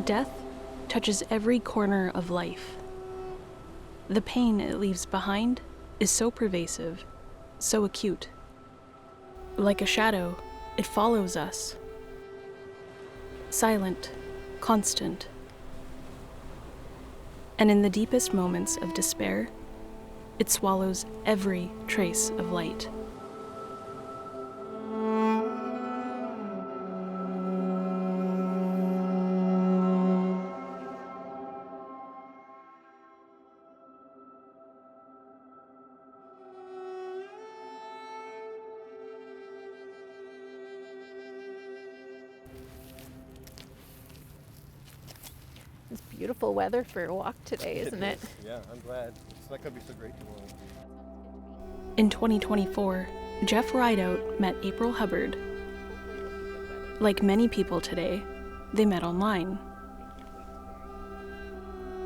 Death touches every corner of life. The pain it leaves behind is so pervasive, so acute. Like a shadow, it follows us. Silent, constant. And in the deepest moments of despair, it swallows every trace of light. It's beautiful weather for a walk today, isn't it? Yeah, I'm glad. It's not going to be so great tomorrow. In 2024, Jeff Rideout met April Hubbard. Like many people today, they met online.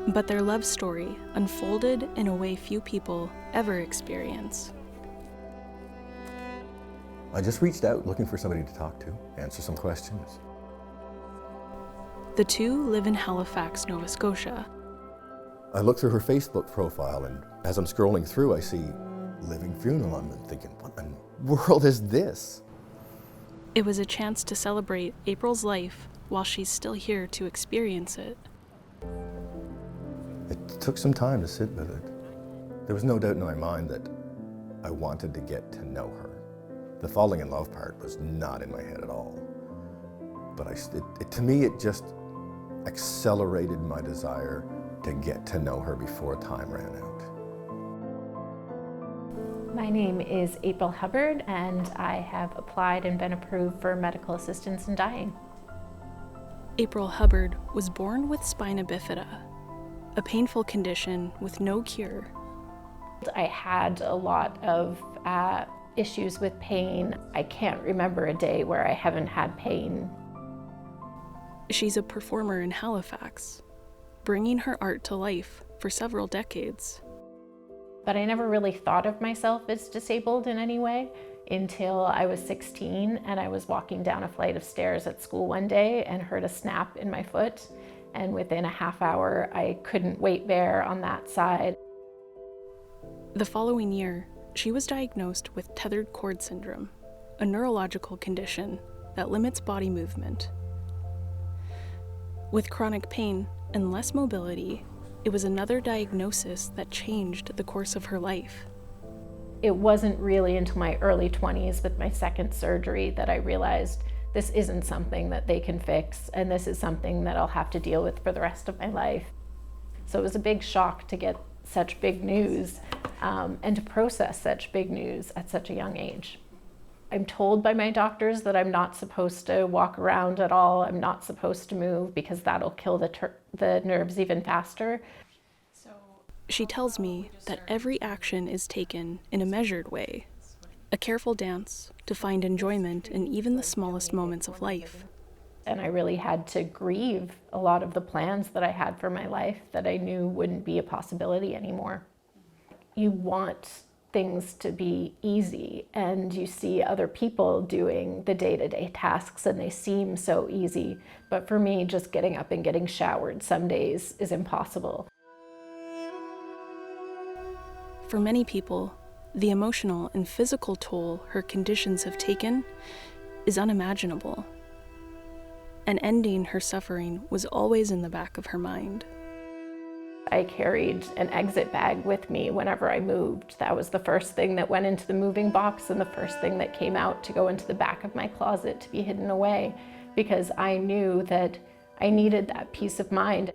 But their love story unfolded in a way few people ever experience. I just reached out looking for somebody to talk to, answer some questions. The two live in Halifax, Nova Scotia. I look through her Facebook profile, and as I'm scrolling through, I see Living Funeral. I'm thinking, what in the world is this? It was a chance to celebrate April's life while she's still here to experience it. It took some time to sit with it. There was no doubt in my mind that I wanted to get to know her. The falling in love part was not in my head at all. But to me, it just accelerated my desire to get to know her before time ran out. My name is April Hubbard, and I have applied and been approved for medical assistance in dying. April Hubbard was born with spina bifida, a painful condition with no cure. I had a lot of issues with pain. I can't remember a day where I haven't had pain. She's a performer in Halifax, bringing her art to life for several decades. But I never really thought of myself as disabled in any way until I was 16 and I was walking down a flight of stairs at school one day and heard a snap in my foot. And within a half hour, I couldn't weight bear on that side. The following year, she was diagnosed with tethered cord syndrome, a neurological condition that limits body movement. With chronic pain and less mobility, it was another diagnosis that changed the course of her life. It wasn't really until my early 20s with my second surgery that I realized this isn't something that they can fix, and this is something that I'll have to deal with for the rest of my life. So it was a big shock to get such big news and to process such big news at such a young age. I'm told by my doctors that I'm not supposed to walk around at all. I'm not supposed to move because that'll kill the nerves even faster. She tells me that every action is taken in a measured way, a careful dance to find enjoyment in even the smallest moments of life. And I really had to grieve a lot of the plans that I had for my life that I knew wouldn't be a possibility anymore. You want things to be easy, and you see other people doing the day-to-day tasks and they seem so easy. But for me, just getting up and getting showered some days is impossible. For many people, the emotional and physical toll her conditions have taken is unimaginable. And ending her suffering was always in the back of her mind. I carried an exit bag with me whenever I moved. That was the first thing that went into the moving box and the first thing that came out to go into the back of my closet to be hidden away, because I knew that I needed that peace of mind.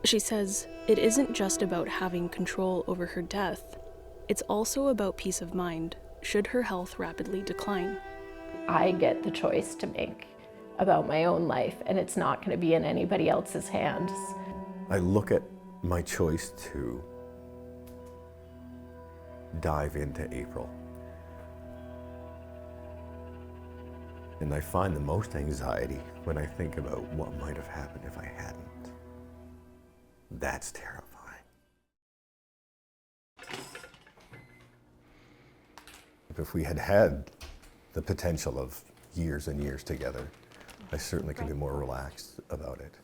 She says it isn't just about having control over her death, it's also about peace of mind should her health rapidly decline. I get the choice to make about my own life, and it's not going to be in anybody else's hands. I look at my choice to dive into April, and I find the most anxiety when I think about what might have happened if I hadn't. That's terrifying. If we had had the potential of years and years together, I certainly can be more relaxed about it,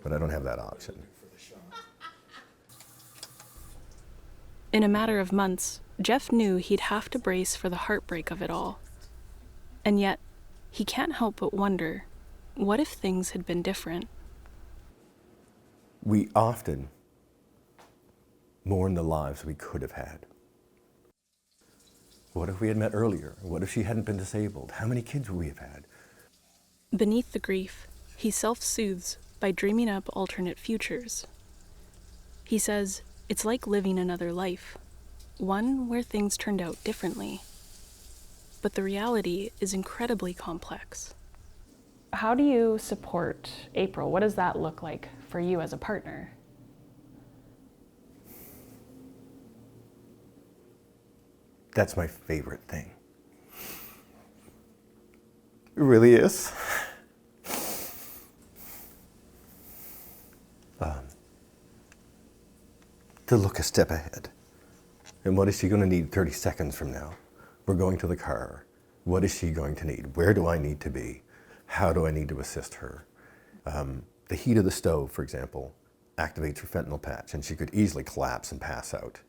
but I don't have that option. In a matter of months, Jeff knew he'd have to brace for the heartbreak of it all. And yet, he can't help but wonder, what if things had been different? We often mourn the lives we could have had. What if we had met earlier? What if she hadn't been disabled? How many kids would we have had? Beneath the grief, he self-soothes by dreaming up alternate futures. He says it's like living another life, one where things turned out differently. But the reality is incredibly complex. How do you support April? What does that look like for you as a partner? That's my favorite thing. It really is. To look a step ahead. And what is she going to need 30 seconds from now? We're going to the car. What is she going to need? Where do I need to be? How do I need to assist her? The heat of the stove, for example, activates her fentanyl patch, and she could easily collapse and pass out.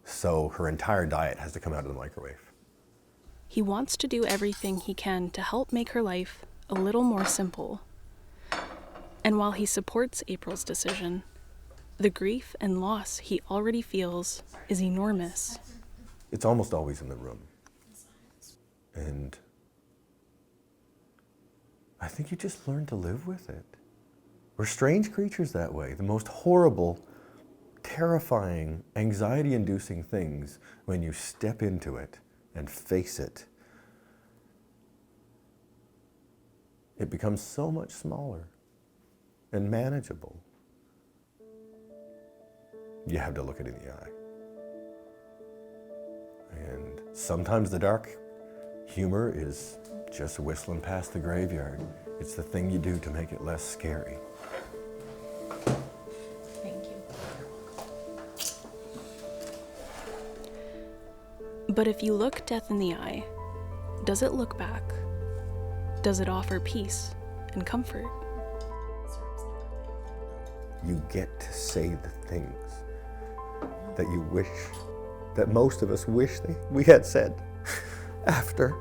So her entire diet has to come out of the microwave. He wants to do everything he can to help make her life a little more simple. And while he supports April's decision, the grief and loss he already feels is enormous. It's almost always in the room. And I think you just learn to live with it. We're strange creatures that way. The most horrible, terrifying, anxiety-inducing things, when you step into it and face it, it becomes so much smaller and manageable. You have to look it in the eye. And sometimes the dark humor is just whistling past the graveyard. It's the thing you do to make it less scary. Thank you. But if you look death in the eye, does it look back? Does it offer peace and comfort? You get to say the things that you wish, that most of us wish we had said after.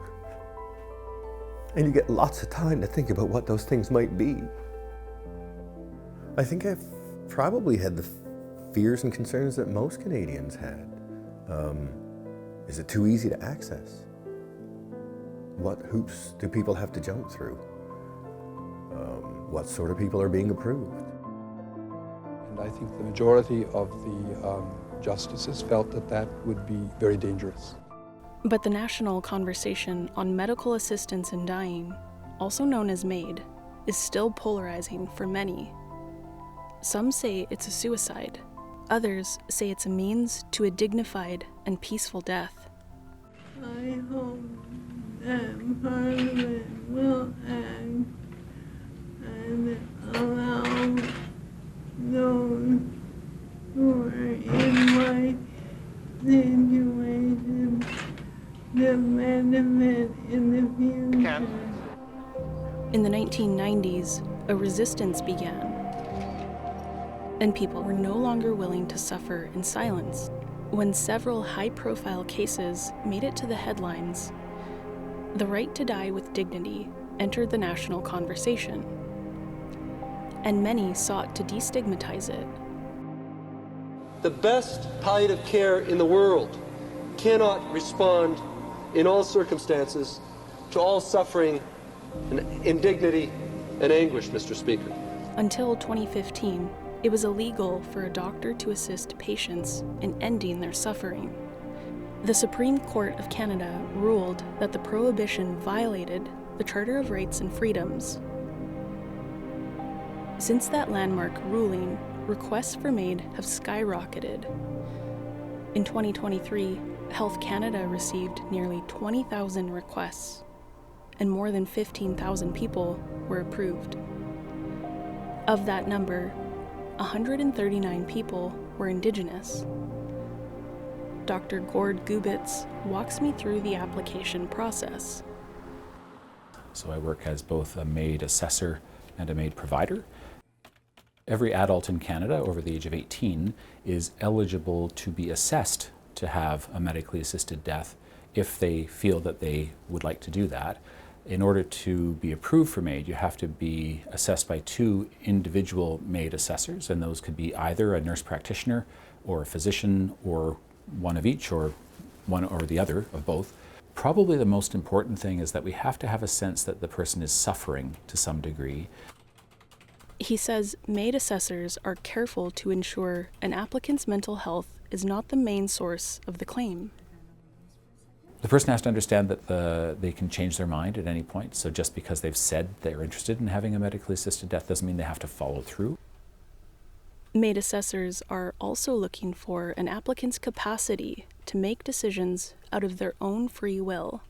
And you get lots of time to think about what those things might be. I think I've probably had the fears and concerns that most Canadians had. Is it too easy to access? What hoops do people have to jump through? What sort of people are being approved? And I think the majority of the justices felt that that would be very dangerous. But the national conversation on medical assistance in dying, also known as MAiD, is still polarizing for many. Some say it's a suicide. Others say it's a means to a dignified and peaceful death. I hope that Parliament will act and allow those who are in my situation to benefit in the future. In the 1990s, a resistance began, and people were no longer willing to suffer in silence. When several high-profile cases made it to the headlines, the right to die with dignity entered the national conversation, and many sought to destigmatize it. The best palliative care in the world cannot respond in all circumstances to all suffering and indignity and anguish, Mr. Speaker. Until 2015, it was illegal for a doctor to assist patients in ending their suffering. The Supreme Court of Canada ruled that the prohibition violated the Charter of Rights and Freedoms. Since that landmark ruling, requests for MAiD have skyrocketed. In 2023, Health Canada received nearly 20,000 requests, and more than 15,000 people were approved. Of that number, 139 people were Indigenous. Dr. Gord Gubitz walks me through the application process. So I work as both a MAiD assessor and a MAiD provider. Every adult in Canada over the age of 18 is eligible to be assessed to have a medically assisted death if they feel that they would like to do that. In order to be approved for MAiD, you have to be assessed by 2 individual MAiD assessors, and those could be either a nurse practitioner or a physician, or one of each, or one or the other of both. Probably the most important thing is that we have to have a sense that the person is suffering to some degree. He says MAiD assessors are careful to ensure an applicant's mental health is not the main source of the claim. The person has to understand that they can change their mind at any point, so just because they've said they're interested in having a medically assisted death doesn't mean they have to follow through. MAiD assessors are also looking for an applicant's capacity to make decisions out of their own free will.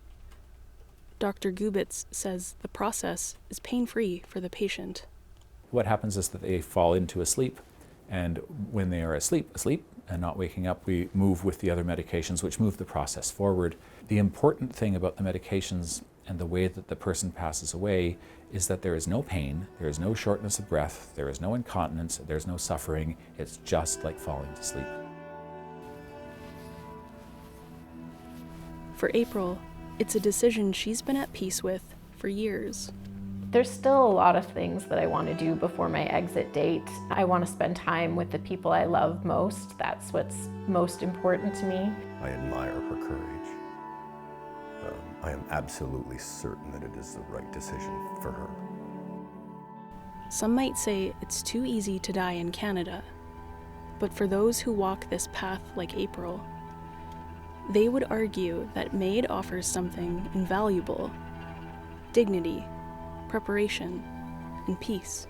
Dr. Gubitz says the process is pain-free for the patient. What happens is that they fall into a sleep, and when they are asleep and not waking up, we move with the other medications which move the process forward. The important thing about the medications and the way that the person passes away is that there is no pain, there is no shortness of breath, there is no incontinence, there's no suffering. It's just like falling to sleep. For April, it's a decision she's been at peace with for years. There's still a lot of things that I want to do before my exit date. I want to spend time with the people I love most. That's what's most important to me. I admire her courage. I am absolutely certain that it is the right decision for her. Some might say it's too easy to die in Canada, but for those who walk this path like April, they would argue that MAiD offers something invaluable: dignity, preparation, and peace.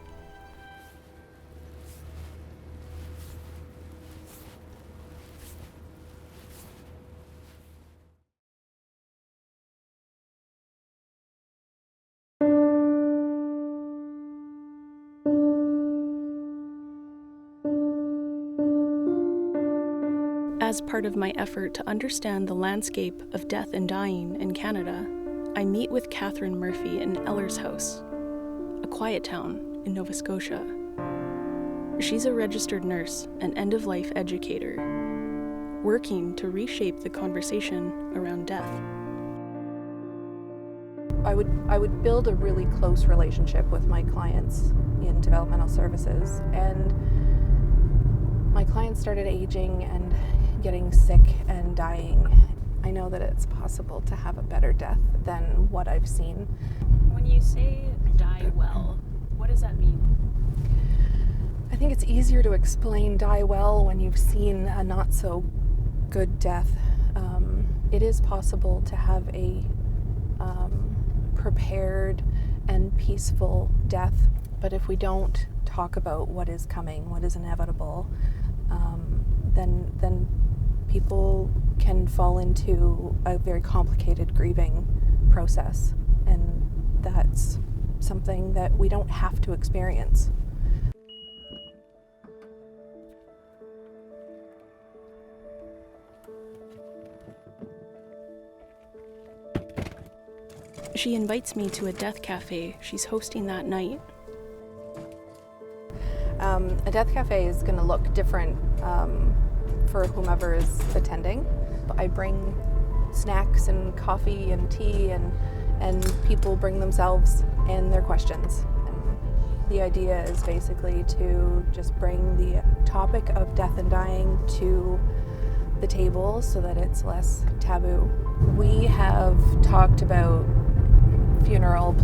As part of my effort to understand the landscape of death and dying in Canada, I meet with Catherine Murphy in Eller's House, a quiet town in Nova Scotia. She's a registered nurse and end-of-life educator, working to reshape the conversation around death. I would build a really close relationship with my clients in developmental services, and my clients started aging and getting sick and dying. I know that it's possible to have a better death than what I've seen. When you say die well, what does that mean? I think it's easier to explain die well when you've seen a not so good death. It is possible to have a prepared and peaceful death, but if we don't talk about what is coming, what is inevitable, then people can fall into a very complicated grieving process, and that's something that we don't have to experience. She invites me to a death cafe she's hosting that night. A death cafe is going to look different for whomever is attending. I bring snacks and coffee and tea, and people bring themselves and their questions. And the idea is basically to just bring the topic of death and dying to the table so that it's less taboo. We have talked about funeral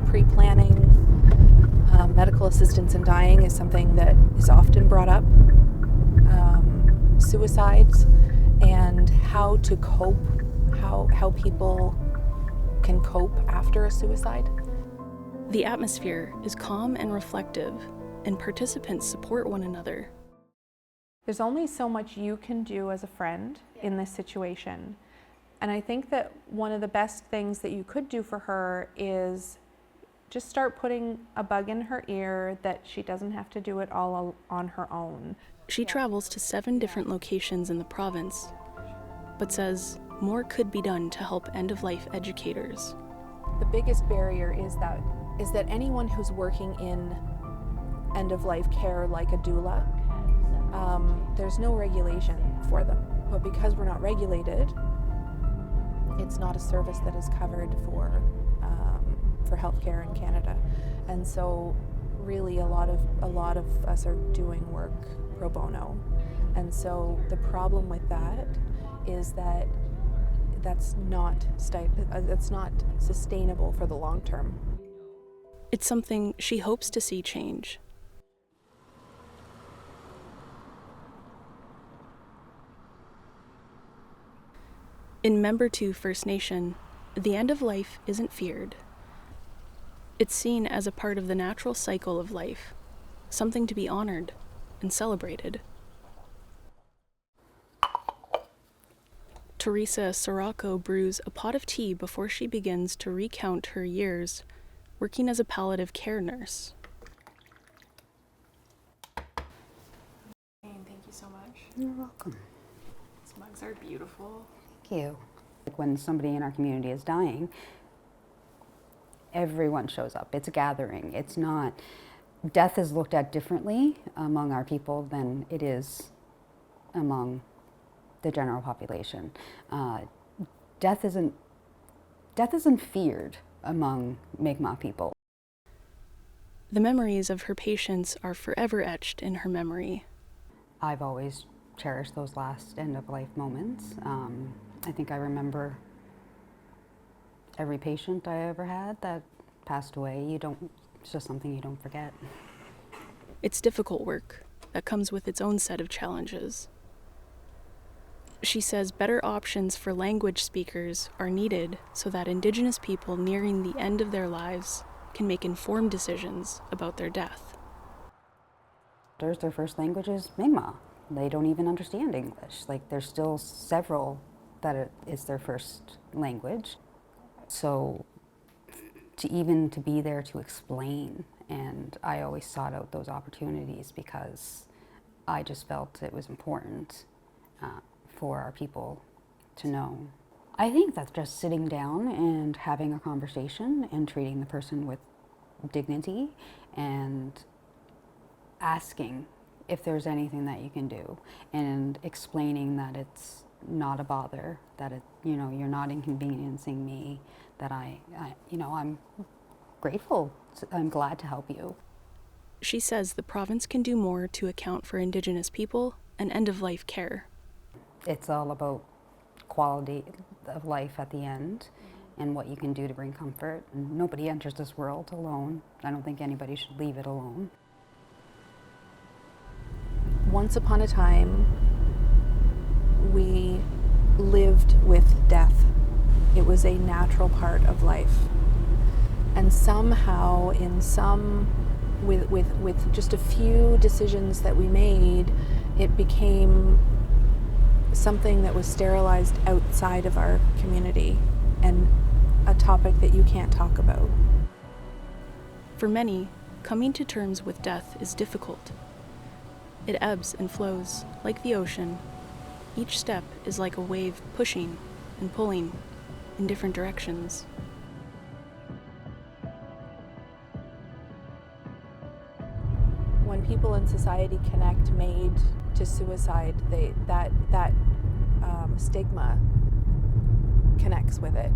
pre-planning. Medical assistance in dying is something that is often brought up. Suicides and how to cope, how people can cope after a suicide. The atmosphere is calm and reflective, and participants support one another. There's only so much you can do as a friend in this situation. And I think that one of the best things that you could do for her is just start putting a bug in her ear that she doesn't have to do it all on her own. She travels to 7 different locations in the province, but says more could be done to help end-of-life educators. The biggest barrier is that anyone who's working in end-of-life care like a doula, there's no regulation for them. But because we're not regulated, it's not a service that is covered for healthcare in Canada. And so really a lot of us are doing work pro bono. And so the problem with that is that that's not sustainable for the long term. It's something she hopes to see change. In Member 2 First Nation, the end of life isn't feared. It's seen as a part of the natural cycle of life, something to be honored and celebrated. Teresa Sirocco brews a pot of tea before she begins to recount her years working as a palliative care nurse. Thank you so much. You're welcome. These mugs are beautiful. Thank you. Like when somebody in our community is dying, everyone shows up. It's a gathering. It's not, death is looked at differently among our people than it is among the general population. Death isn't feared among Mi'kmaq people. The memories of her patients are forever etched in her memory. I've always cherished those last end-of-life moments. I think I remember every patient I ever had that passed away. It's just something you don't forget. It's difficult work that comes with its own set of challenges. She says better options for language speakers are needed so that Indigenous people nearing the end of their lives can make informed decisions about their death. Their first language is Mi'kmaq. They don't even understand English. Like, there's still several that it's their first language. So to be there to explain, and I always sought out those opportunities because I just felt it was important for our people to know. I think that just sitting down and having a conversation and treating the person with dignity and asking if there's anything that you can do and explaining that it's not a bother, that you're not inconveniencing me, that I'm grateful, I'm glad to help you. She says the province can do more to account for Indigenous people and end-of-life care. It's all about quality of life at the end and what you can do to bring comfort. And nobody enters this world alone. I don't think anybody should leave it alone. Once upon a time, we lived with death. It was a natural part of life. And somehow, with just a few decisions that we made, it became something that was sterilized outside of our community and a topic that you can't talk about. For many, coming to terms with death is difficult. It ebbs and flows like the ocean. Each step is like a wave pushing and pulling in different directions. When people in society connect MAiD to suicide, that stigma connects with it.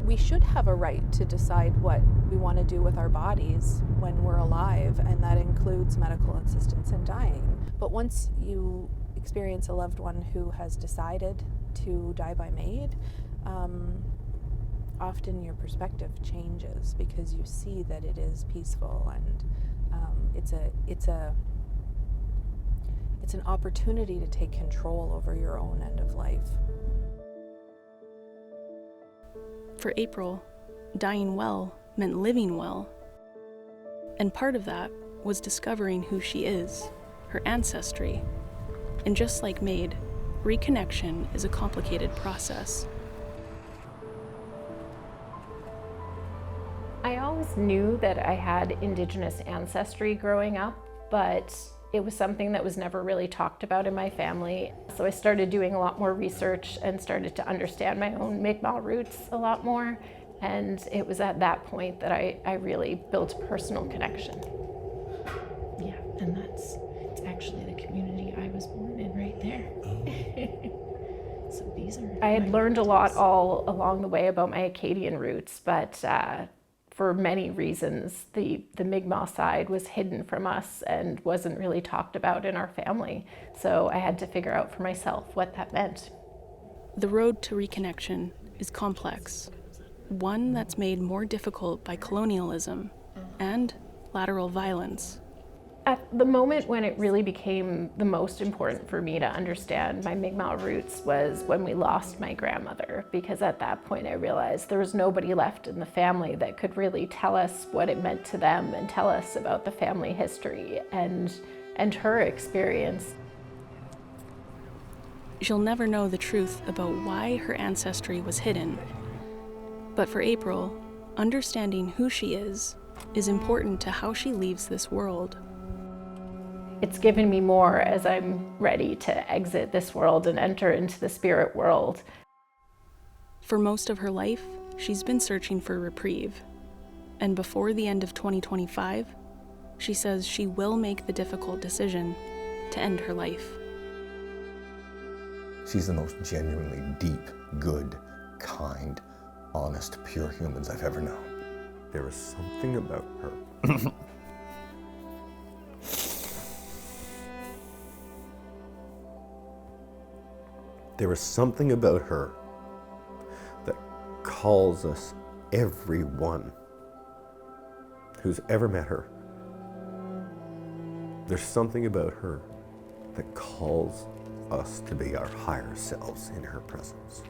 We should have a right to decide what we want to do with our bodies when we're alive, and that includes medical assistance in dying. But once you experience a loved one who has decided to die by MAiD, often your perspective changes because you see that it is peaceful, and it's an opportunity to take control over your own end of life. For April, dying well meant living well. And part of that was discovering who she is, her ancestry. And just like MAiD, reconnection is a complicated process. I always knew that I had Indigenous ancestry growing up, but it was something that was never really talked about in my family. So I started doing a lot more research and started to understand my own Mi'kmaq roots a lot more. And it was at that point that I really built a personal connection. Yeah, and that's actually the community I was born in right there. So these are. I had learned a lot all along the way about my Acadian roots, but for many reasons, the Mi'kmaq side was hidden from us and wasn't really talked about in our family. So I had to figure out for myself what that meant. The road to reconnection is complex, one that's made more difficult by colonialism and lateral violence. At the moment when it really became the most important for me to understand my Mi'kmaq roots was when we lost my grandmother, because at that point I realized there was nobody left in the family that could really tell us what it meant to them and tell us about the family history and her experience. She'll never know the truth about why her ancestry was hidden. But for April, understanding who she is important to how she leaves this world. It's given me more as I'm ready to exit this world and enter into the spirit world. For most of her life, she's been searching for reprieve. And before the end of 2025, she says she will make the difficult decision to end her life. She's the most genuinely deep, good, kind, honest, pure humans I've ever known. There was something about her. There was something about her that calls us, everyone who's ever met her. There's something about her that calls us to be our higher selves in her presence.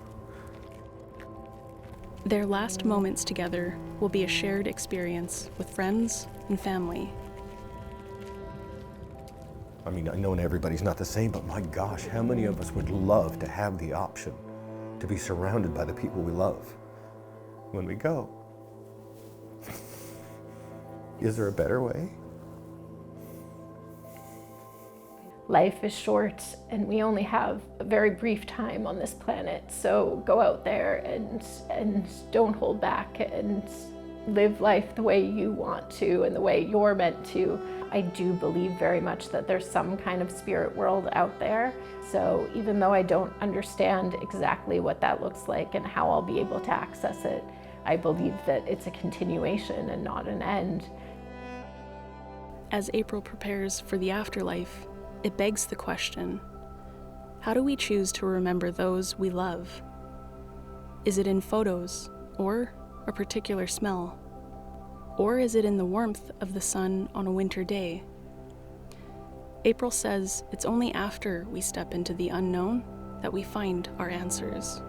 Their last moments together will be a shared experience with friends and family. I mean, I know everybody's not the same, but my gosh, how many of us would love to have the option to be surrounded by the people we love when we go? Is there a better way? Life is short and we only have a very brief time on this planet, so go out there and don't hold back and live life the way you want to and the way you're meant to. I do believe very much that there's some kind of spirit world out there, so even though I don't understand exactly what that looks like and how I'll be able to access it, I believe that it's a continuation and not an end. As April prepares for the afterlife, it begs the question, how do we choose to remember those we love? Is it in photos or a particular smell? Or is it in the warmth of the sun on a winter day? April says it's only after we step into the unknown that we find our answers.